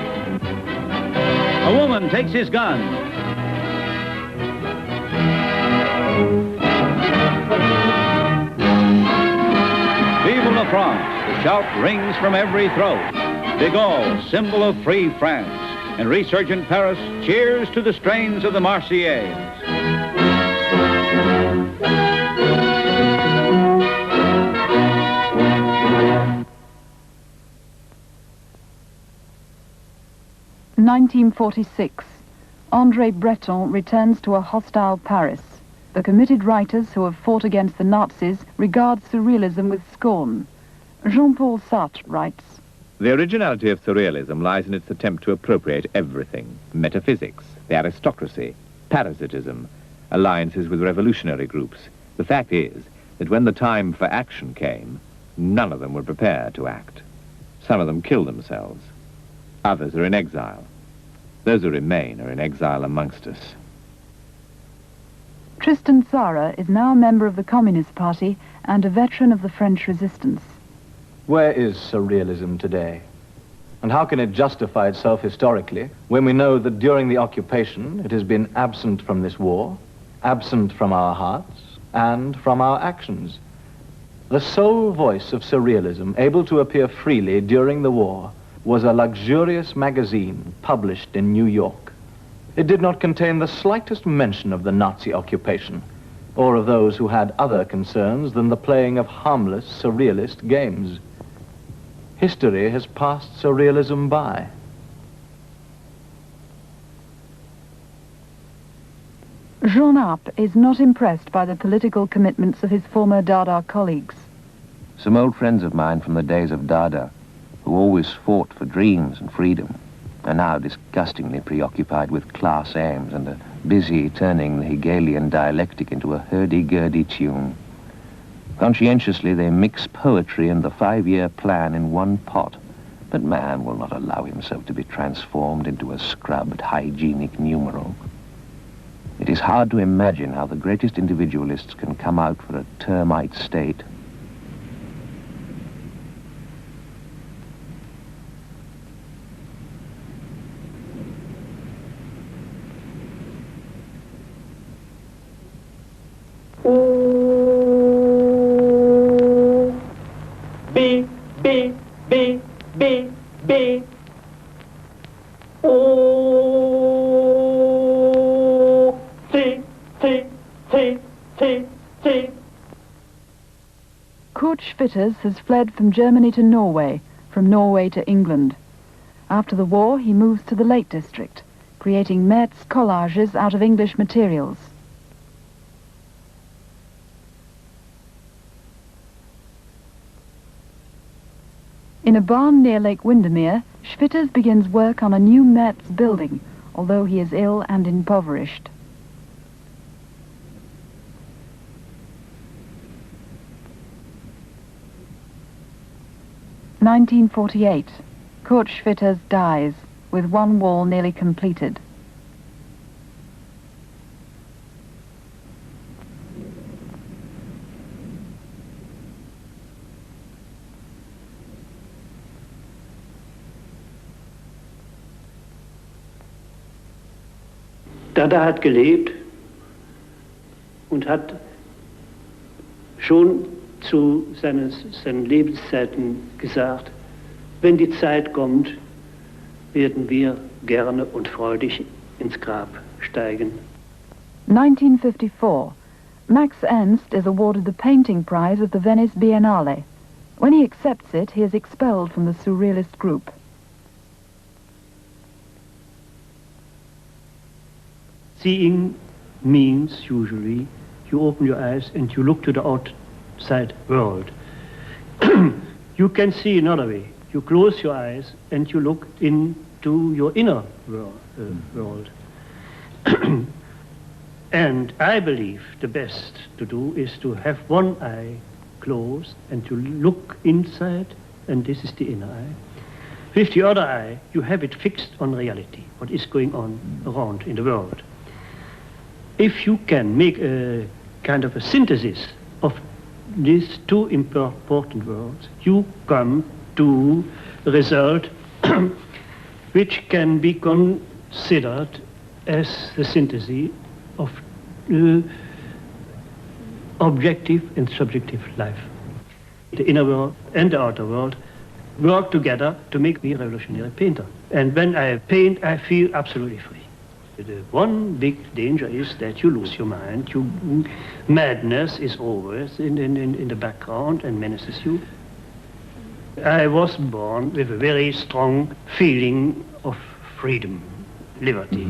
A woman takes his gun. Vive la France! The shout rings from every throat. De Gaulle, symbol of free France. And resurgent Paris cheers to the strains of the Marseillaise. In 1946, André Breton returns to a hostile Paris. The committed writers who have fought against the Nazis regard surrealism with scorn. Jean-Paul Sartre writes, The originality of surrealism lies in its attempt to appropriate everything: metaphysics, the aristocracy, parasitism, alliances with revolutionary groups. The fact is that when the time for action came, none of them were prepared to act. Some of them killed themselves. Others are in exile. Those who remain are in exile amongst us. Tristan Tzara is now a member of the Communist Party and a veteran of the French resistance. Where is surrealism today? And how can it justify itself historically when we know that during the occupation it has been absent from this war, absent from our hearts, and from our actions? The sole voice of surrealism able to appear freely during the war was a luxurious magazine published in New York. It did not contain the slightest mention of the Nazi occupation or of those who had other concerns than the playing of harmless surrealist games. History has passed surrealism by. Jean Arp is not impressed by the political commitments of his former Dada colleagues. Some old friends of mine from the days of Dada, who always fought for dreams and freedom, are now disgustingly preoccupied with class aims and are busy turning the Hegelian dialectic into a hurdy-gurdy tune. Conscientiously, they mix poetry and the 5-year plan in one pot, but man will not allow himself to be transformed into a scrubbed, hygienic numeral. It is hard to imagine how the greatest individualists can come out for a termite state. Kurt Schwitters has fled from Germany to Norway, from Norway to England. After the war, he moves to the Lake District, creating Metz collages out of English materials. In a barn near Lake Windermere, Schwitters begins work on a new Metz building, although he is ill and impoverished. 1948. Kurt Schwitters dies, with one wall nearly completed. Dada hat gelebt und hat schon zu seinen Lebenszeiten gesagt, wenn die Zeit kommt, werden wir gerne und freudig ins Grab steigen. 1954. Max Ernst is awarded the painting prize of the Venice Biennale. When he accepts it, he is expelled from the Surrealist group. Seeing means usually you open your eyes and you look to the outside world. You can see another way. You close your eyes and you look into your inner world. And I believe the best to do is to have one eye closed and to look inside, and this is the inner eye. With the other eye, you have it fixed on reality, what is going on around in the world. If you can make a kind of a synthesis of these two important words, you come to a result which can be considered as the synthesis of objective and subjective life. The inner world and the outer world work together to make me a revolutionary painter. And when I paint, I feel absolutely free. The one big danger is that you lose your mind. Madness is always in the background and menaces you. I was born with a very strong feeling of freedom, liberty.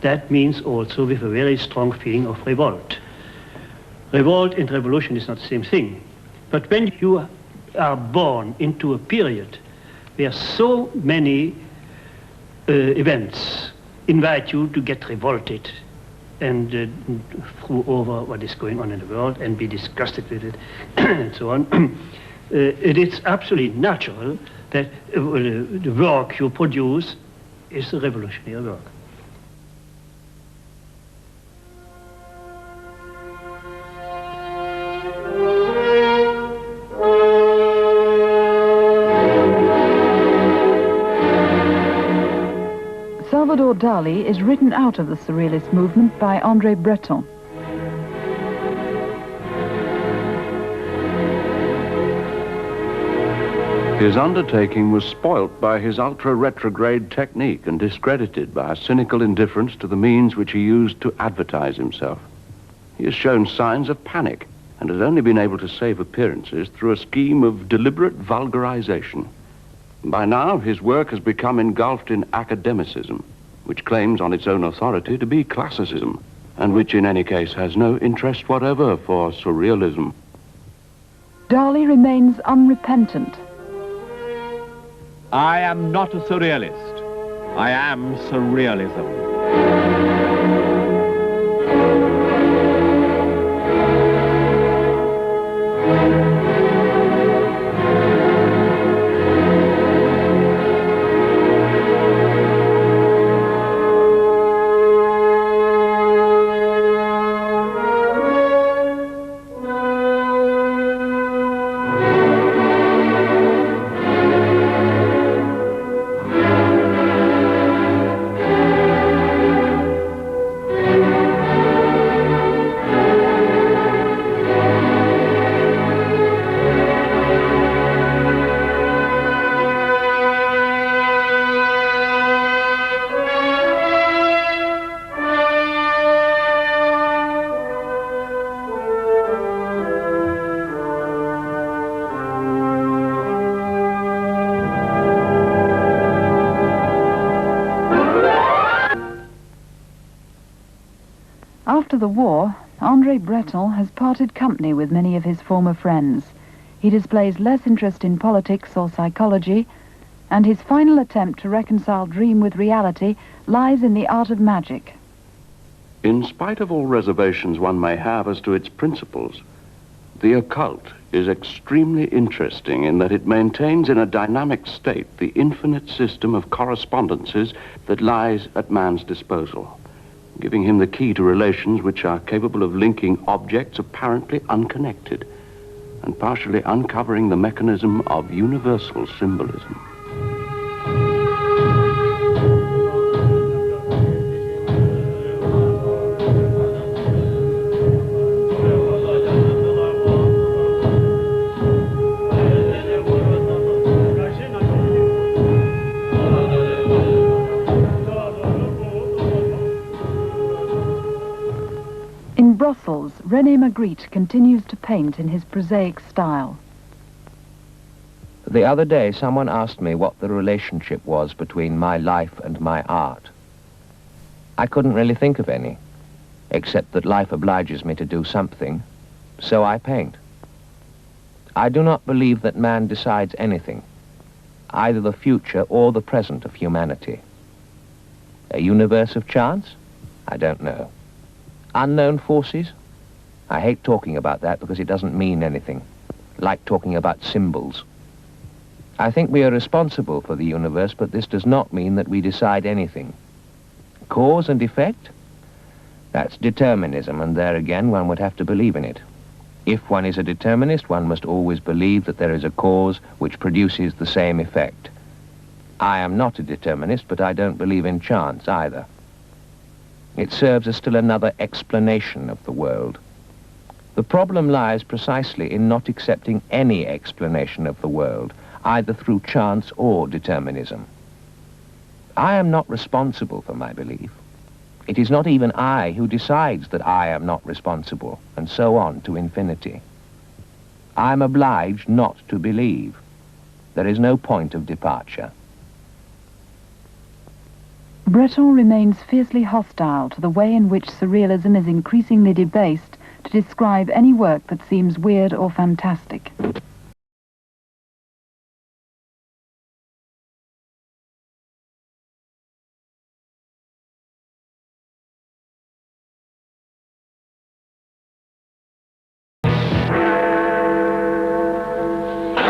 That means also with a very strong feeling of revolt. Revolt and revolution is not the same thing. But when you are born into a period where so many events invite you to get revolted and throw over what is going on in the world and be disgusted with it and so on, it is absolutely natural that the work you produce is a revolutionary work. Salvador Dali is written out of the Surrealist movement by André Breton. His undertaking was spoilt by his ultra-retrograde technique and discredited by a cynical indifference to the means which he used to advertise himself. He has shown signs of panic and has only been able to save appearances through a scheme of deliberate vulgarization. By now, his work has become engulfed in academicism, which claims on its own authority to be classicism, and which in any case has no interest whatever for surrealism. Dali remains unrepentant. I am not a surrealist. I am surrealism. After the war, André Breton has parted company with many of his former friends. He displays less interest in politics or psychology, and his final attempt to reconcile dream with reality lies in the art of magic. In spite of all reservations one may have as to its principles, The occult is extremely interesting in that it maintains in a dynamic state the infinite system of correspondences that lies at man's disposal, giving him the key to relations which are capable of linking objects apparently unconnected and partially uncovering the mechanism of universal symbolism. In Brussels, René Magritte continues to paint in his prosaic style. The other day, someone asked me what the relationship was between my life and my art. I couldn't really think of any, except that life obliges me to do something, so I paint. I do not believe that man decides anything, either the future or the present of humanity. A universe of chance? I don't know. Unknown forces? I hate talking about that because it doesn't mean anything, like talking about symbols. I think we are responsible for the universe, but this does not mean that we decide anything. Cause and effect? That's determinism, and there again one would have to believe in it. If one is a determinist, one must always believe that there is a cause which produces the same effect. I am not a determinist, but I don't believe in chance either. It serves as still another explanation of the world. The problem lies precisely in not accepting any explanation of the world, either through chance or determinism. I am not responsible for my belief. It is not even I who decides that I am not responsible, and so on to infinity. I am obliged not to believe. There is no point of departure. Breton remains fiercely hostile to the way in which surrealism is increasingly debased to describe any work that seems weird or fantastic.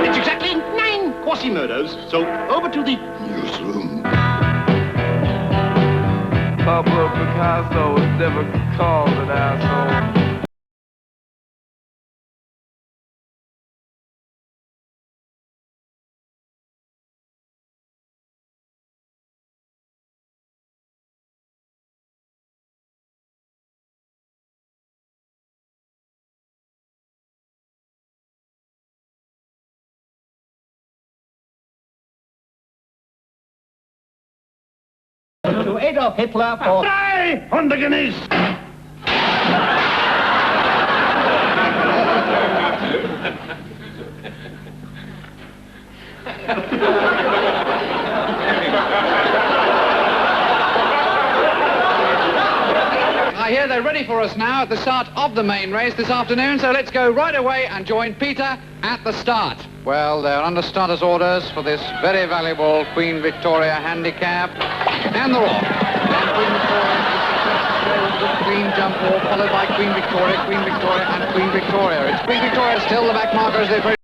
It's exactly 9 Quasimodos, so over to the newsroom. Pablo Picasso was never called an asshole. To Adolf Hitler for... Frei, Hundegenieß! I hear they're ready for us now at the start of the main race this afternoon, so let's go right away and join Peter at the start. Well, they're under starter's orders for this very valuable Queen Victoria handicap, and they're off. And Queen Victoria is the clean jump ball, followed by Queen Victoria, and Queen Victoria. It's Queen Victoria still the back markers. They're very...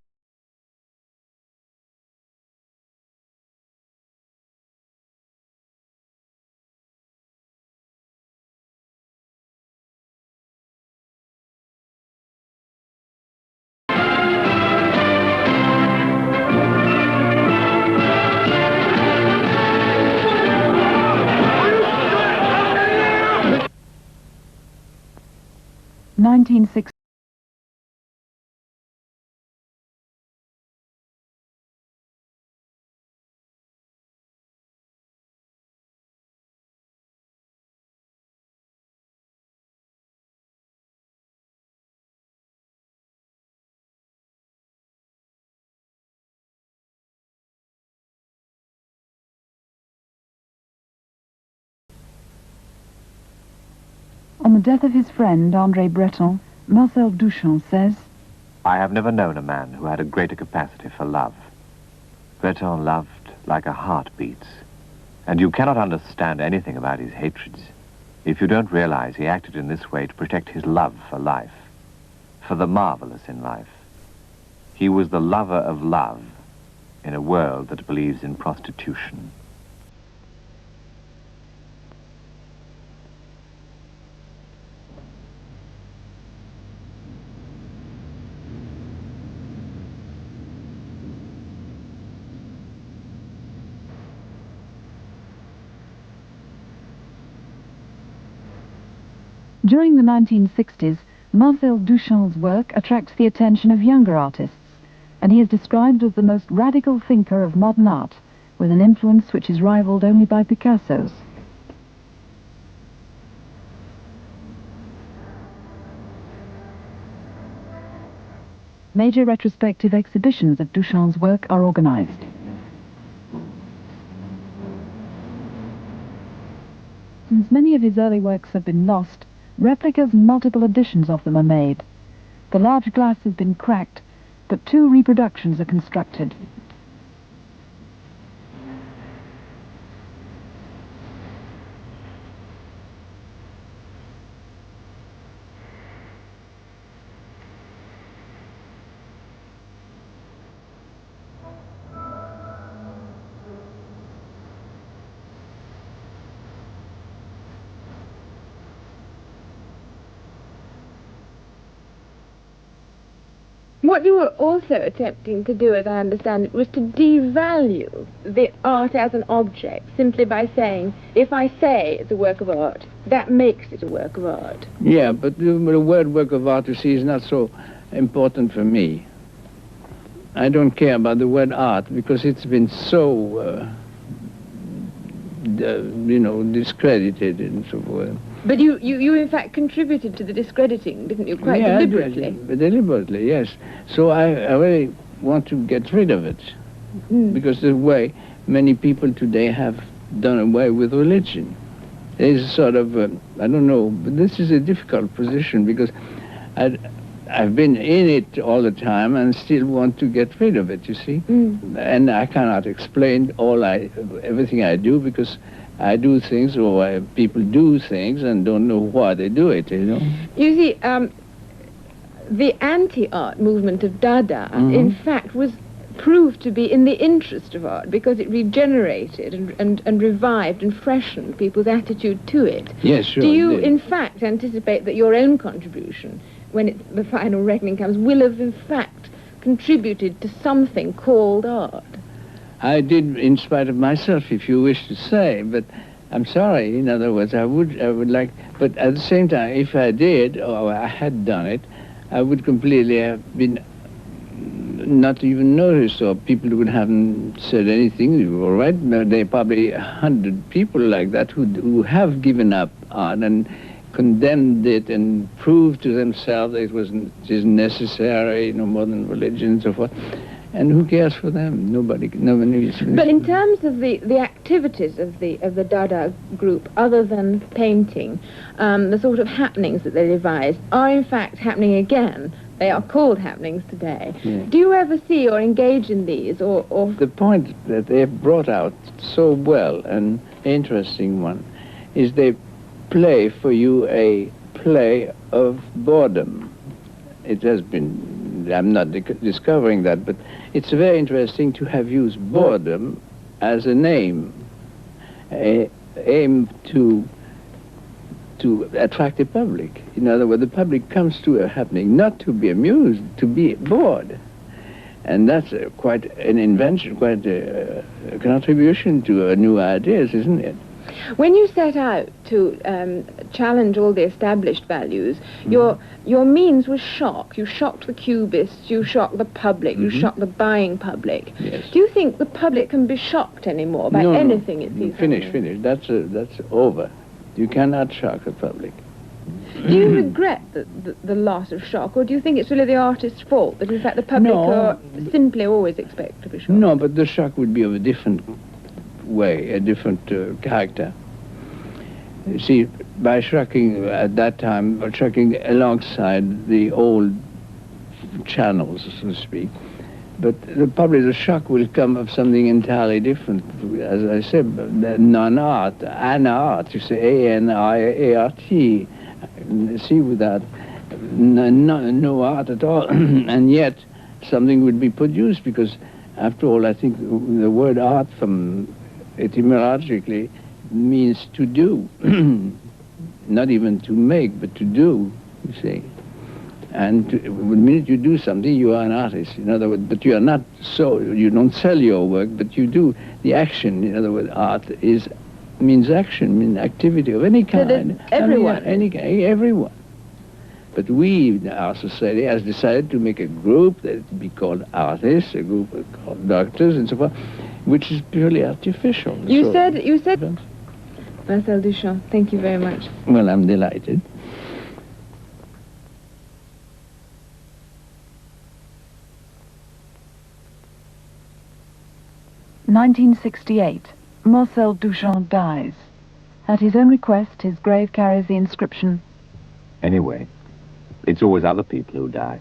On the death of his friend, André Breton, Marcel Duchamp says, I have never known a man who had a greater capacity for love. Breton loved like a heart beats, and you cannot understand anything about his hatreds if you don't realize he acted in this way to protect his love for life. for the marvelous in life. He was the lover of love in a world that believes in prostitution. During the 1960s, Marcel Duchamp's work attracts the attention of younger artists, and he is described as the most radical thinker of modern art, with an influence which is rivaled only by Picasso's. Major retrospective exhibitions of Duchamp's work are organized. Since many of his early works have been lost, replicas and multiple editions of them are made. The large glass has been cracked, but 2 reproductions are constructed. What you were also attempting to do, as I understand it, was to devalue the art as an object, simply by saying, if I say it's a work of art, that makes it a work of art. Yeah, but the word work of art, you see, is not so important for me. I don't care about the word art, because it's been so, discredited and so forth. But you in fact contributed to the discrediting, didn't you, quite deliberately? Deliberately, yes. So I really want to get rid of it, because the way many people today have done away with religion. There's a sort of, I don't know, but this is a difficult position, because I've been in it all the time and still want to get rid of it, you see? And I cannot explain everything I do, because I do things, or people do things and don't know why they do it, you know? You see, the anti-art movement of Dada, in fact, was proved to be in the interest of art, because it regenerated and revived and freshened people's attitude to it. Yes, sure. Do you, in fact, anticipate that your own contribution, when the final reckoning comes, will have, in fact, contributed to something called art? I did, in spite of myself, if you wish to say, but I'm sorry. In other words, I would like, but at the same time, if I did, or I had done it, I would completely have been not even noticed, or people would haven't said anything. All right, there are probably 100 people like that who have given up art and condemned it and proved to themselves that it isn't necessary, no more than religion and so forth. And who cares for them? Nobody is. But in terms of the activities of the Dada group, other than painting, the sort of happenings that they devised are in fact happening again. They are called happenings today. Yeah. Do you ever see or engage in these, or? The point that they've brought out so well, an interesting one, is they play for you a play of boredom. It has been, I'm not discovering that, but it's very interesting to have used boredom as a name, aim to attract the public. In other words, the public comes to a happening not to be amused, to be bored. And that's quite an invention, quite a contribution to new ideas, isn't it? When you set out to challenge all the established values, your means was shock. You shocked the cubists, you shocked the public, you shocked the buying public. Yes. Do you think the public can be shocked anymore by anything it sees? Finish. That's over. You cannot shock the public. Do you regret the loss of shock, or do you think it's really the artist's fault that in fact the public are simply always expect to be shocked? No, but the shock would be of a different way, a different character. You see, by shocking at that time, or shocking alongside the old channels, so to speak, but probably the shock will come of something entirely different. As I said, non-art, an-art, you say A-N-I-A-R-T. See with that, no art at all, and yet something would be produced, because after all, I think the word art from etymologically means to do, not even to make, but to do, you see. And the minute you do something, you are an artist. In other words, but you are not so, you don't sell your work, but you do the action. In other words, art means action, means activity of any kind. Everyone. Everyone. But our society has decided to make a group that would be called artists, a group called doctors, and so forth, which is purely artificial. You said, Marcel Duchamp, thank you very much. Well, I'm delighted. In 1968, Marcel Duchamp dies. At his own request, his grave carries the inscription, Anyway, it's always other people who die.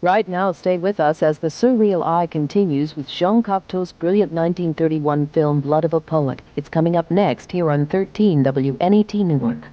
Right now, stay with us as the Surreal Eye continues with Jean Cocteau's brilliant 1931 film Blood of a Poet. It's coming up next here on 13 WNET Newark.